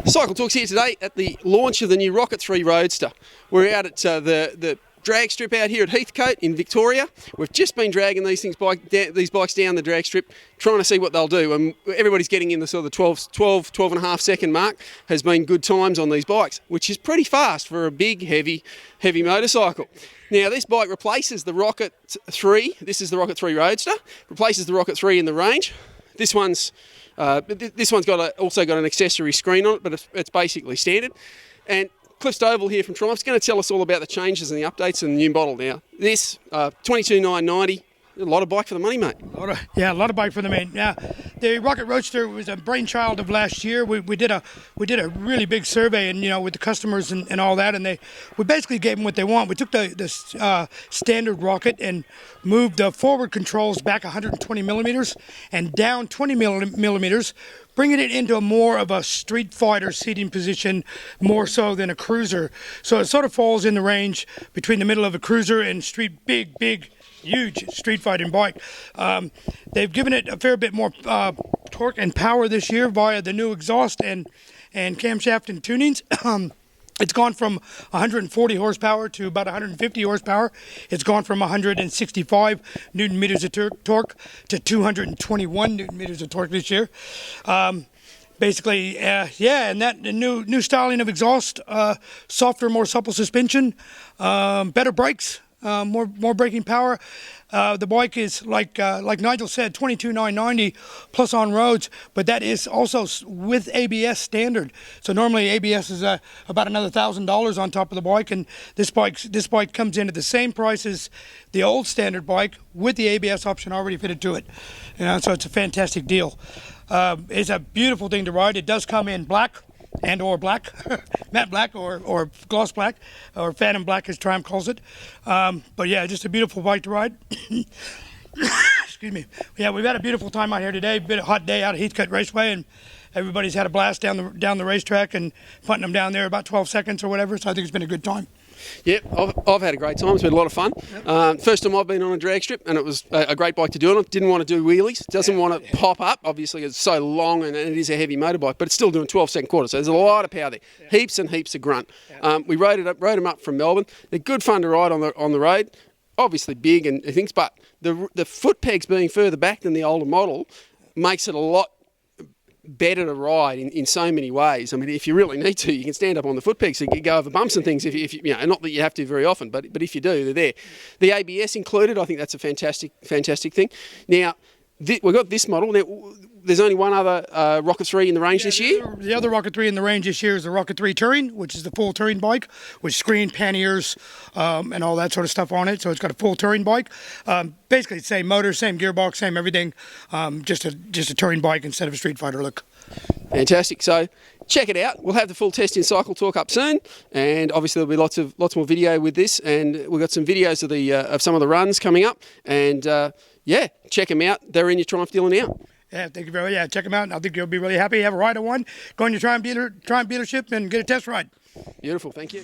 Cycle Talks here today at the launch of the new Rocket 3 Roadster. We're out at the drag strip out here at Heathcote in Victoria. We've just been dragging these bikes down the drag strip, trying to see what they'll do. And everybody's getting in the sort of the 12 and a half second mark. Has been good times on these bikes, which is pretty fast for a big, heavy motorcycle. Now, this bike replaces the Rocket 3. This is the Rocket 3 Roadster. Replaces the Rocket 3 in the range. This one's also got an accessory screen on it, but it's basically standard. And Cliff Stovall here from Triumph is going to tell us all about the changes and the updates and the new model now. This, $22,990, a lot of bike for the money, mate. A lot of bike for the money. Yeah, the Rocket Roadster was a brainchild of last year. We did a really big survey, and with the customers and all that, and we basically gave them what they want. We took the standard Rocket and moved the forward controls back 120 millimeters and down 20 millimeters, bringing it into more of a street fighter seating position, more so than a cruiser. So it sort of falls in the range between the middle of a cruiser and street, big, huge street fighting bike. They've given it a fair bit more torque and power this year via the new exhaust and camshaft and tunings. It's gone from 140 horsepower to about 150 horsepower. It's gone from 165 newton meters of torque to 221 newton meters of torque this year. Basically, and that the new styling of exhaust, softer, more supple suspension, better brakes. More braking power. The bike is like Nigel said, $22,990 plus on roads, but that is also with ABS standard. So normally ABS is about another $1,000 on top of the bike, and this bike comes in at the same price as the old standard bike with the ABS option already fitted to it. So it's a fantastic deal. It's a beautiful thing to ride. It does come in black or black, matte black or gloss black, or phantom black as Triumph calls it. But yeah, just a beautiful bike to ride. Excuse me. Yeah, we've had a beautiful time out here today. Been a hot day out at Heathcote Raceway, and everybody's had a blast down the racetrack and putting them down there about 12 seconds or whatever. So I think it's been a good time. Yeah, I've had a great time. It's been a lot of fun. Yep. First time I've been on a drag strip, and it was a great bike to do it on. Didn't want to do wheelies. Doesn't want to pop up. Obviously, it's so long, and it is a heavy motorbike, but it's still doing 12-second quarters. So there's a lot of power there. Yeah. Heaps and heaps of grunt. Yeah. We rode them up from Melbourne. They're good fun to ride on the road. Obviously big and things, but the foot pegs being further back than the older model makes it a lot better to ride in so many ways. I mean, if you really need to, you can stand up on the foot pegs, so you can go over bumps and things. If you not that you have to very often, but if you do, they're there. The ABS included, I think that's a fantastic thing. Now, we've got this model. Now, there's only one other Rocket 3 in the range this year. The other Rocket 3 in the range this year is the Rocket 3 Touring, which is the full touring bike with screen, panniers, and all that sort of stuff on it. So it's got a full touring bike. Basically, same motor, same gearbox, same everything. Just a touring bike instead of a street fighter look. Fantastic. So check it out. We'll have the full test in Cycle Talk up soon, and obviously there'll be lots more video with this. And we've got some videos of some of the runs coming up. And check them out. They're in your Triumph dealer now. Yeah, thank you very much. Yeah, check them out. I think you'll be really happy. Have a ride of one. Go in your Triumph dealership and get a test ride. Beautiful. Thank you.